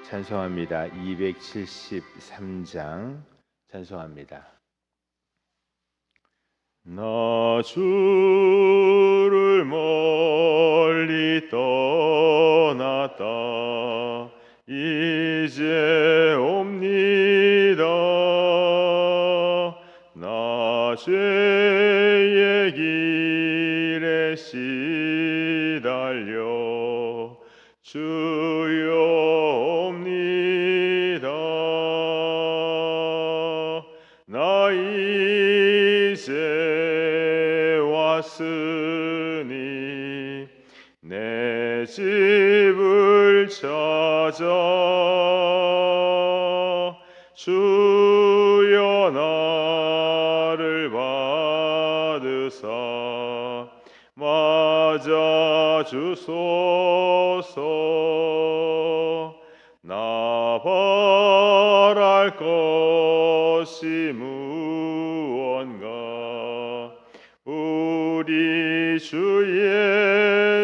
찬송합니다. 273장 찬송합니다. 나 주를 멀리 떠났다 이제 옵니다. 나 죄의 길에 시달려 주여 옵니다. 나 이제 왔으니 내 집을 찾아 주여 나를 받으사 맞아 주소서. 나 바랄 것이 무언가 우리 주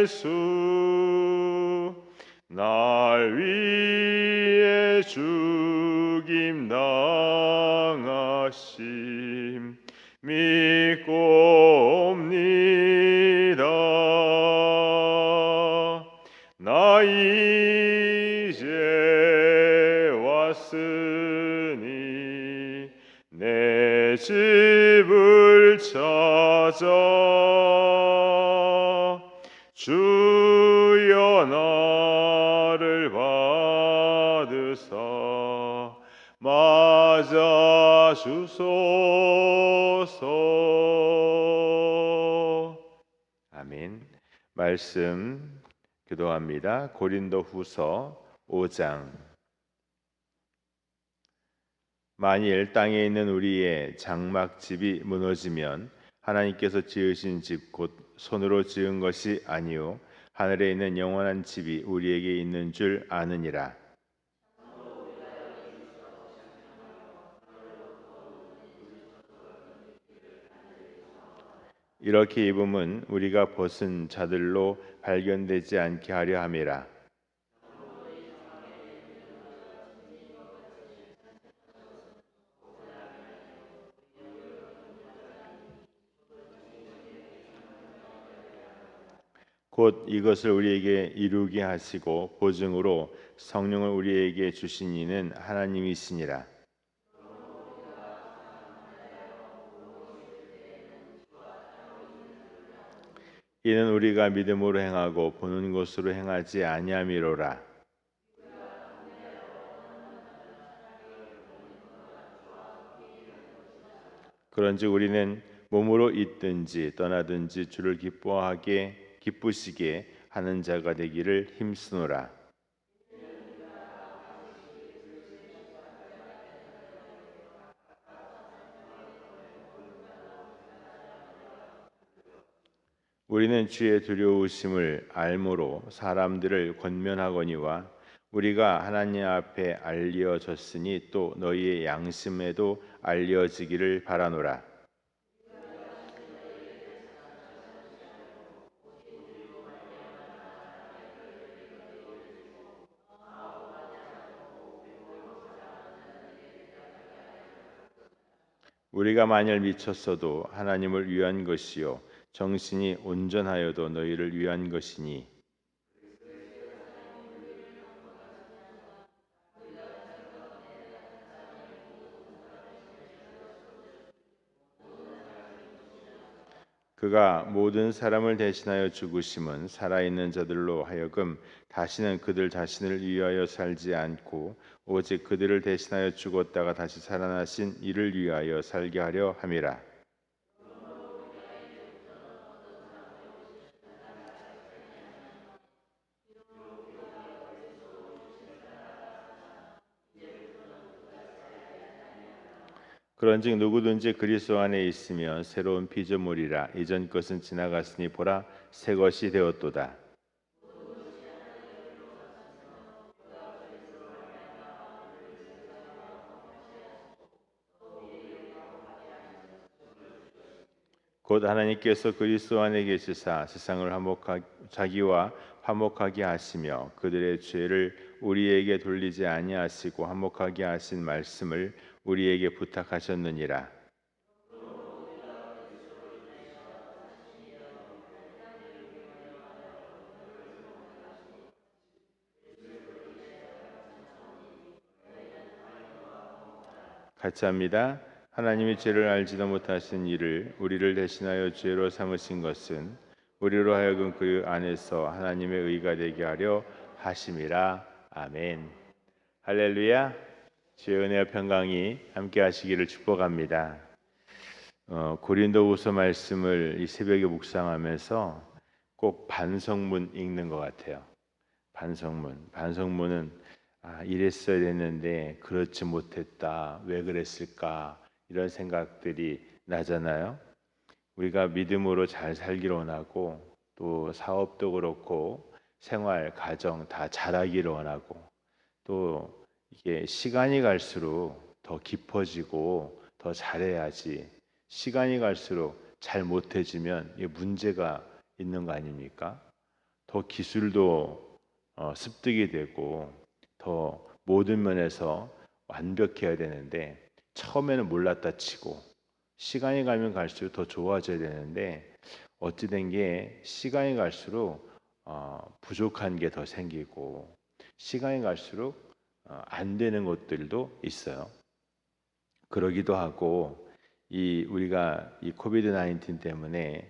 예수 날 위해 죽임 당하심 믿고 옵니다. 나 이제 왔으니 내 집을 찾아 주여 나를 받으사 맞아 주소서. 아멘. 말씀 기도합니다. 고린도후서 5장. 만일 땅에 있는 우리의 장막집이 무너지면 하나님께서 지으신 집 곧 손으로 지은 것이 아니요 하늘에 있는 영원한 집이 우리에게 있는 줄 아느니라. 이렇게 입음은 우리가 벗은 자들로 발견되지 않게 하려 함이라. 곧 이것을 우리에게 이루게 하시고 보증으로 성령을 우리에게 주신 이는 하나님이시니라. 이는 우리가 믿음으로 행하고 보는 것으로 행하지 아니함이로라. 그런즉 우리는 몸으로 있든지 떠나든지 주를 기쁘시게 하는 자가 되기를 힘쓰노라. 우리는 주의 두려우심을 알므로 사람들을 권면하거니와 우리가 하나님 앞에 알려졌으니 또 너희의 양심에도 알려지기를 바라노라. 우리가 만일 미쳤어도 하나님을 위한 것이요 정신이 온전하여도 너희를 위한 것이니 그가 모든 사람을 대신하여 죽으심은 살아있는 자들로 하여금 다시는 그들 자신을 위하여 살지 않고 오직 그들을 대신하여 죽었다가 다시 살아나신 이를 위하여 살게 하려 함이라. 그런즉 누구든지 그리스도 안에 있으면 새로운 피조물이라 이전 것은 지나갔으니 보라 새 것이 되었도다. 곧 하나님께서 그리스도 안에 계시사 세상을 자기와 화목하게 하시며 그들의 죄를 우리에게 돌리지 아니하시고 화목하게 하신 말씀을 우리에게 부탁하셨느니라. 같이 합니다. 하나님이 죄를 알지도 못하신 이를 우리를 대신하여 죄로 삼으신 것은 우리로 하여금 그 안에서 하나님의 의가 되게 하려 하심이라. 아멘. 할렐루야. 주의 은혜와 평강이 함께 하시기를 축복합니다. 고린도후서 말씀을 이 새벽에 묵상하면서 꼭 반성문 읽는 것 같아요. 반성문은 이랬어야 됐는데 그렇지 못했다. 왜 그랬을까? 이런 생각들이 나잖아요. 우리가 믿음으로 잘 살기를 원하고 또 사업도 그렇고 생활, 가정 다 잘하기를 원하고 또 이게 시간이 갈수록 더 깊어지고 더 잘해야지 시간이 갈수록 잘 못해지면 이게 문제가 있는 거 아닙니까? 더 기술도 습득이 되고 더 모든 면에서 완벽해야 되는데 처음에는 몰랐다 치고 시간이 가면 갈수록 더 좋아져야 되는데 어찌 된 게 시간이 갈수록 부족한 게 더 생기고 시간이 갈수록 안 되는 것들도 있어요. 그러기도 하고 우리가 이 코비드 19 때문에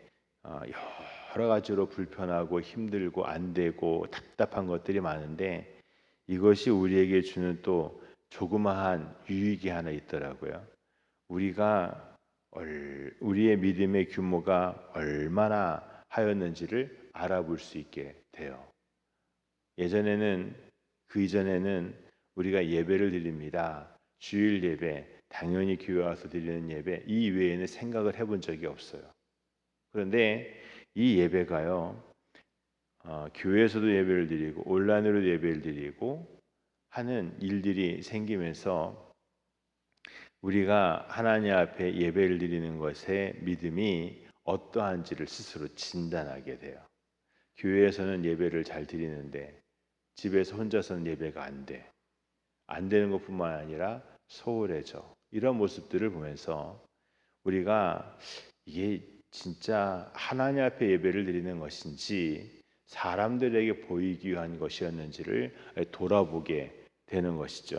여러 가지로 불편하고 힘들고 안 되고 답답한 것들이 많은데 이것이 우리에게 주는 또 조그마한 유익이 하나 있더라고요. 우리의 믿음의 규모가 얼마나 하였는지를 알아볼 수 있게 돼요. 그 이전에는 우리가 예배를 드립니다. 주일 예배, 당연히 교회 와서 드리는 예배, 이 외에는 생각을 해본 적이 없어요. 그런데 이 예배가요, 교회에서도 예배를 드리고 온라인으로도 예배를 드리고 하는 일들이 생기면서 우리가 하나님 앞에 예배를 드리는 것에 믿음이 어떠한지를 스스로 진단하게 돼요. 교회에서는 예배를 잘 드리는데 집에서 혼자서는 예배가 안 돼. 안 되는 것뿐만 아니라 소홀해져. 이런 모습들을 보면서 우리가 이게 진짜 하나님 앞에 예배를 드리는 것인지 사람들에게 보이기 위한 것이었는지를 돌아보게 되는 것이죠.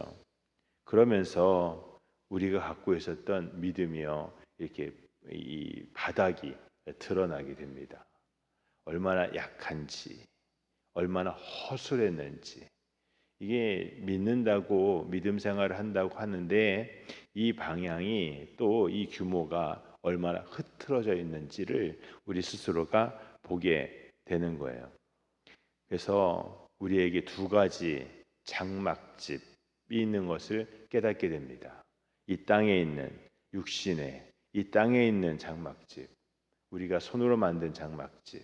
그러면서 우리가 갖고 있었던 믿음이요, 이렇게 이 바닥이 드러나게 됩니다. 얼마나 약한지, 얼마나 허술했는지. 이게 믿는다고 믿음 생활을 한다고 하는데 이 방향이 또 이 규모가 얼마나 흐트러져 있는지를 우리 스스로가 보게 되는 거예요. 그래서 우리에게 두 가지 장막집이 있는 것을 깨닫게 됩니다. 이 땅에 있는 육신의 이 땅에 있는 장막집, 우리가 손으로 만든 장막집.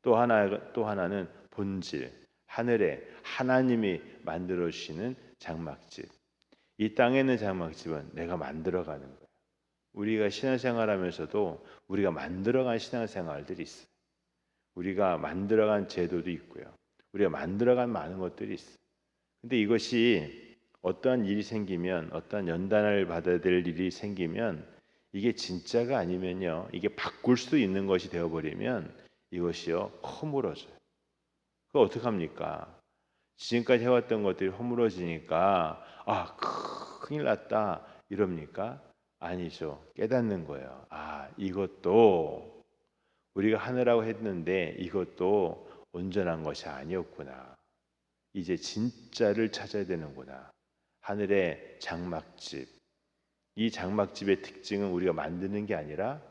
또 하나는 본질, 하늘에 하나님이 만들어 주시는 장막집. 이 땅에 있는 장막집은 내가 만들어가는 거예요. 우리가 신앙생활하면서도 우리가 만들어간 신앙생활들이 있어요. 우리가 만들어간 제도도 있고요. 우리가 만들어간 많은 것들이 있어요. 근데 이것이 어떠한 일이 생기면, 어떠한 연단을 받아야 될 일이 생기면 이게 진짜가 아니면요, 이게 바꿀 수 있는 것이 되어버리면 이것이요 허물어져요. 그거 어떡합니까? 지금까지 해왔던 것들이 허물어지니까 큰일 났다 이럽니까? 아니죠. 깨닫는 거예요. 이것도 우리가 하느라고 했는데 이것도 온전한 것이 아니었구나. 이제 진짜를 찾아야 되는구나. 하늘의 장막집. 이 장막집의 특징은 우리가 만드는 게 아니라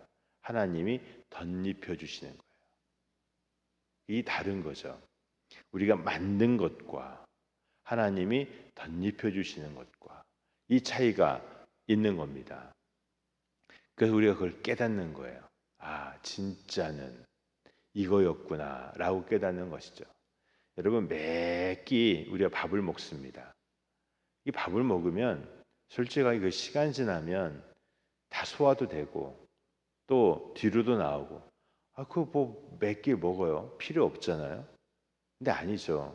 하나님이 덧입혀 주시는 거예요. 이 다른 거죠. 우리가 만든 것과 하나님이 덧입혀 주시는 것과 이 차이가 있는 겁니다. 그래서 우리가 그걸 깨닫는 거예요. 진짜는 이거였구나 라고 깨닫는 것이죠. 여러분, 매끼 우리가 밥을 먹습니다. 이 밥을 먹으면 솔직하게 그 시간 지나면 다 소화도 되고 또 뒤로도 나오고 그거 뭐 몇 개 먹어요? 필요 없잖아요. 근데 아니죠.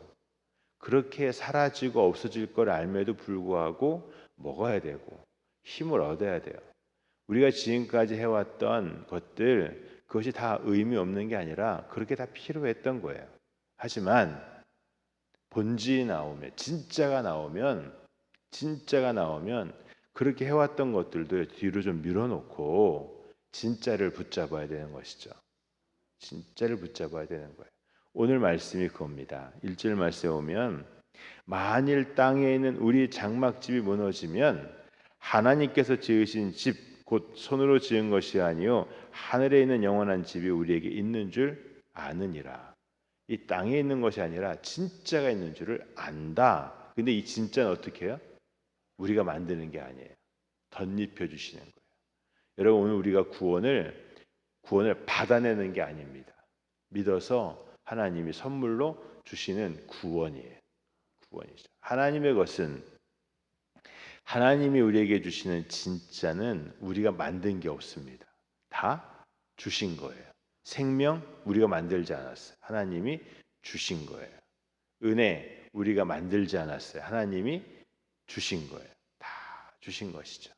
그렇게 사라지고 없어질 걸 알매도 불구하고 먹어야 되고 힘을 얻어야 돼요. 우리가 지금까지 해왔던 것들, 그것이 다 의미 없는 게 아니라 그렇게 다 필요했던 거예요. 하지만 본질이 나오면, 진짜가 나오면 그렇게 해왔던 것들도 뒤로 좀 밀어놓고 진짜를 붙잡아야 되는 것이죠. 진짜를 붙잡아야 되는 거예요. 오늘 말씀이 그겁니다. 1절 말씀에 오면 만일 땅에 있는 우리 장막집이 무너지면 하나님께서 지으신 집 곧 손으로 지은 것이 아니요 하늘에 있는 영원한 집이 우리에게 있는 줄 아느니라. 이 땅에 있는 것이 아니라 진짜가 있는 줄을 안다. 근데 이 진짜는 어떻게 해요? 우리가 만드는 게 아니에요. 덧입혀 주시는 거예요. 여러분 오늘 우리가 구원을 받아내는 게 아닙니다. 믿어서 하나님이 선물로 주시는 구원이에요. 구원이죠. 하나님의 것은 하나님이 우리에게 주시는 진짜는 우리가 만든 게 없습니다. 다 주신 거예요. 생명 우리가 만들지 않았어요. 하나님이 주신 거예요. 은혜 우리가 만들지 않았어요. 하나님이 주신 거예요. 다 주신 것이죠.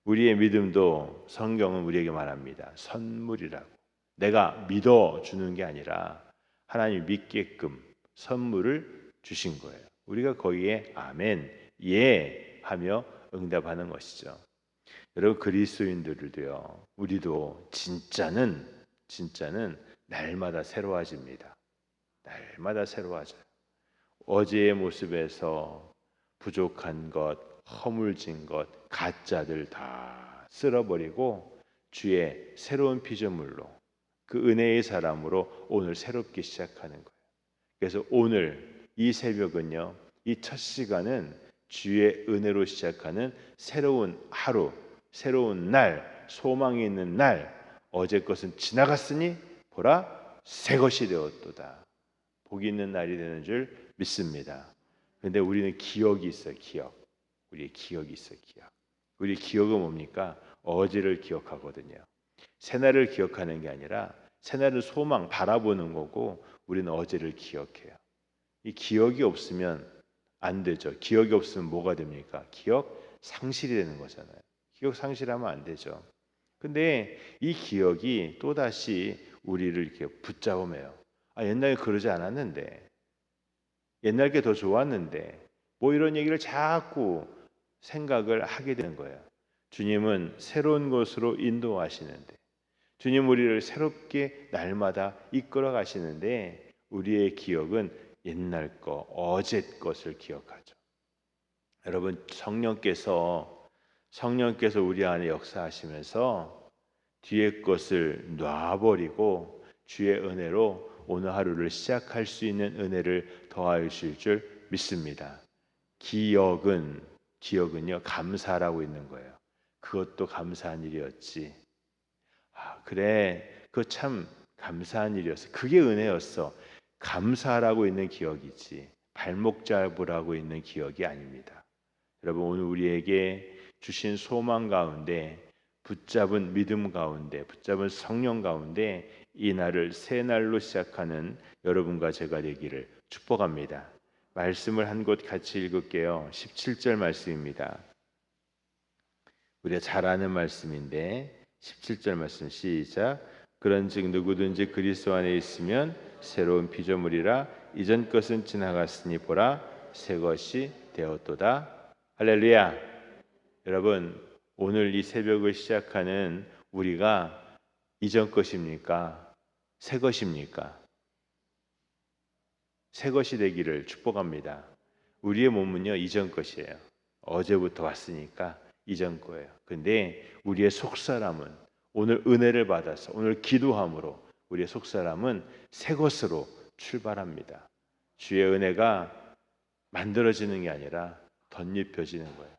우리의 믿음도 성경은 우리에게 말합니다. 선물이라고. 내가 믿어 주는 게 아니라 하나님 믿게끔 선물을 주신 거예요. 우리가 거기에 아멘, 예 하며 응답하는 것이죠. 여러분 그리스도인들도요. 우리도 진짜는 날마다 새로워집니다. 날마다 새로워져요. 어제의 모습에서 부족한 것, 허물진 것, 가짜들 다 쓸어버리고 주의 새로운 피조물로 그 은혜의 사람으로 오늘 새롭게 시작하는 거예요. 그래서 오늘 이 새벽은요. 이 첫 시간은 주의 은혜로 시작하는 새로운 하루, 새로운 날, 소망이 있는 날. 어제 것은 지나갔으니 보라 새 것이 되었도다. 복이 있는 날이 되는 줄 믿습니다. 그런데 우리는 기억이 있어요. 기억. 우리의 기억이 있어요. 기억. 우리 기억은 뭡니까? 어제를 기억하거든요. 새날을 기억하는 게 아니라 새날은 소망 바라보는 거고 우리는 어제를 기억해요. 이 기억이 없으면 안 되죠. 기억이 없으면 뭐가 됩니까? 기억 상실이 되는 거잖아요. 기억 상실하면 안 되죠. 근데 이 기억이 또다시 우리를 이렇게 붙잡으며요. 옛날에 그러지 않았는데, 옛날 게 더 좋았는데, 뭐 이런 얘기를 자꾸 생각을 하게 되는 거예요. 주님은 새로운 곳으로 인도하시는데, 주님 우리를 새롭게 날마다 이끌어 가시는데, 우리의 기억은 옛날 거, 어제 것을 기억하죠. 여러분 성령께서 우리 안에 역사하시면서 뒤의 것을 놔버리고 주의 은혜로 오늘 하루를 시작할 수 있는 은혜를 더하여 주실 줄 믿습니다. 기억은요 감사라고 있는 거예요. 그것도 감사한 일이었지. 그래, 그거 참 감사한 일이었어. 그게 은혜였어. 감사라고 있는 기억이지 발목 잡으라고 있는 기억이 아닙니다. 여러분 오늘 우리에게 주신 소망 가운데 붙잡은 믿음 가운데 붙잡은 성령 가운데 이 날을 새 날로 시작하는 여러분과 제가 되기를 축복합니다. 말씀을 한 곳 같이 읽을게요. 17절 말씀입니다. 우리가 잘 아는 말씀인데 17절 말씀 시작. 그런즉 누구든지 그리스도 안에 있으면 새로운 피조물이라 이전 것은 지나갔으니 보라 새 것이 되었도다. 할렐루야. 여러분 오늘 이 새벽을 시작하는 우리가 이전 것입니까? 새 것입니까? 새 것이 되기를 축복합니다. 우리의 몸은요 이전 것이에요. 어제부터 왔으니까 이전 거예요. 근데 우리의 속사람은 오늘 은혜를 받아서 오늘 기도함으로 우리의 속사람은 새 것으로 출발합니다. 주의 은혜가 만들어지는 게 아니라 덧입혀지는 거예요.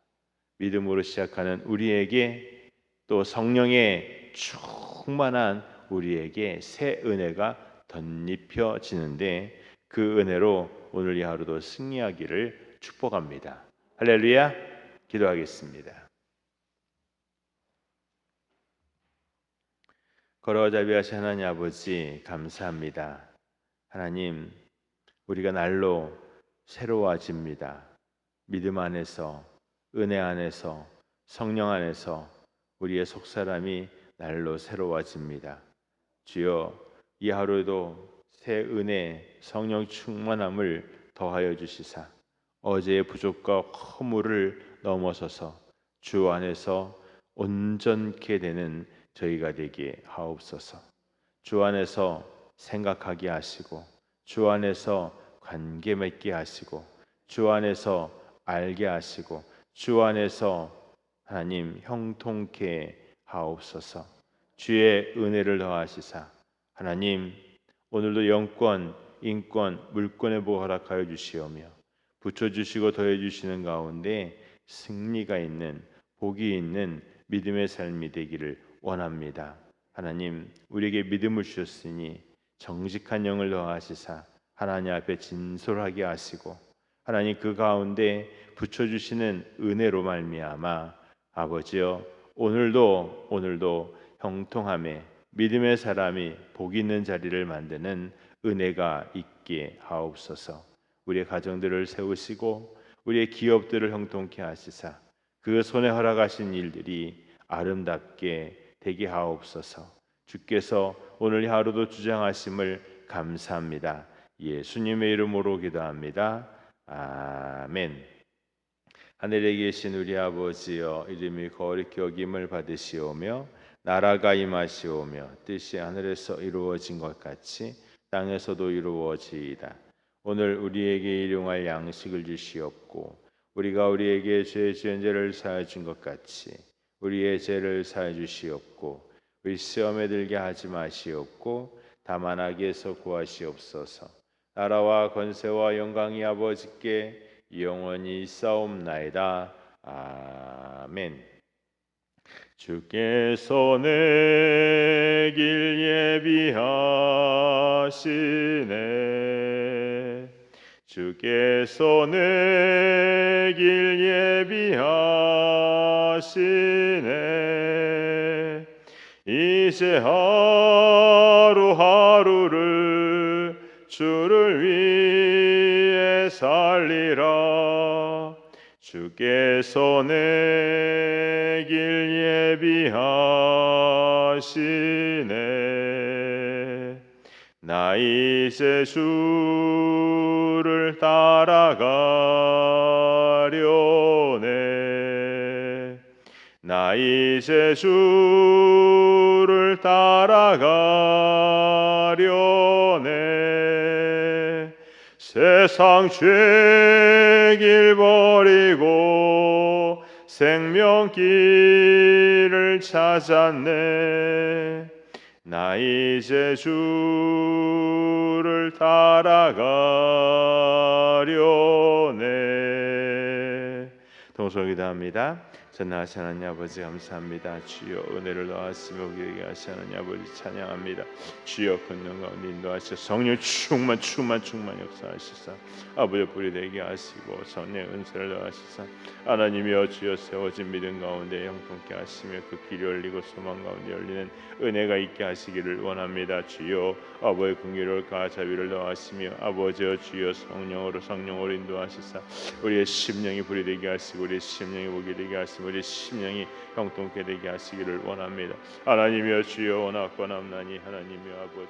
믿음으로 시작하는 우리에게 또 성령의 충만한 우리에게 새 은혜가 덧입혀지는데 그 은혜로 오늘 이 하루도 승리하기를 축복합니다. 할렐루야. 기도하겠습니다. 걸어와 자비하신 하나님 아버지 감사합니다. 하나님, 우리가 날로 새로워집니다. 믿음 안에서, 은혜 안에서, 성령 안에서 우리의 속사람이 날로 새로워집니다. 주여, 이 하루에도 새 은혜, 성령 충만함을 더하여 주시사 어제의 부족과 허물을 넘어서서 주 안에서 온전케 되는 저희가 되게 하옵소서. 주 안에서 생각하게 하시고, 주 안에서 관계 맺게 하시고, 주 안에서 알게 하시고, 주 안에서 하나님 형통케 하옵소서. 주의 은혜를 더하시사 하나님 오늘도 영권, 인권, 물권의 복 허락하여 주시오며 붙여주시고 더해주시는 가운데 승리가 있는, 복이 있는 믿음의 삶이 되기를 원합니다. 하나님, 우리에게 믿음을 주셨으니 정직한 영을 더하시사 하나님 앞에 진솔하게 하시고, 하나님 그 가운데 붙여주시는 은혜로 말미암아 아버지여, 오늘도 형통함에 믿음의 사람이 복 있는 자리를 만드는 은혜가 있게 하옵소서. 우리의 가정들을 세우시고 우리의 기업들을 형통케 하시사 그 손에 허락하신 일들이 아름답게 되게 하옵소서. 주께서 오늘 하루도 주장하심을 감사합니다. 예수님의 이름으로 기도합니다. 아멘. 하늘에 계신 우리 아버지여, 이름이 거룩히 여김을 받으시오며 나라가 임하시오며 뜻이 하늘에서 이루어진 것 같이 땅에서도 이루어지이다. 오늘 우리에게 일용할 양식을 주시옵고 우리가 우리에게 죄 지은 죄를 사하여 준 것 같이 우리의 죄를 사하여 주시옵고 우리 시험에 들게 하지 마시옵고 다만 악에서 구하시옵소서. 나라와 권세와 영광이 아버지께 영원히 있사옵나이다. 아멘. 주께서 내 길 예비하시네. 주께서 내 길 예비하시네. 이제 하루하루를 주를 위해 살리라. 주께서 내 길 예비하시네. 나 이제 주를 따라가려네. 나 이제 주를 따라가려네. 세상 죄길 버리고 생명길을 찾았네. 나 이제 주를 따라가려네. 동서 기도합니다. 전능하신 하나님 아버지 감사합니다. 주여 은혜를 더하시며 우리에게 하신 하나님 아버지 찬양합니다. 주여 권능 가운데 인도하시어 성령 충만 역사하시사 아버지 불이 되게 하시고 성령의 은혜를 더하시사 하나님이여 주여 세워진 믿음 가운데 형통케 하시며 그 길이 열리고 소망 가운데 열리는 은혜가 있게 하시기를 원합니다. 주여 아버지의 긍휼과 자비를 더하시며 아버지여 주여 성령으로 인도하시사 우리의 심령이 불이 되게 하시고 우리의 심령이 복이 되게 하시고 우리 심령이 형통케 되게 하시기를 원합니다. 하나님이여 주여 원하건함나니 하나님이여 아버지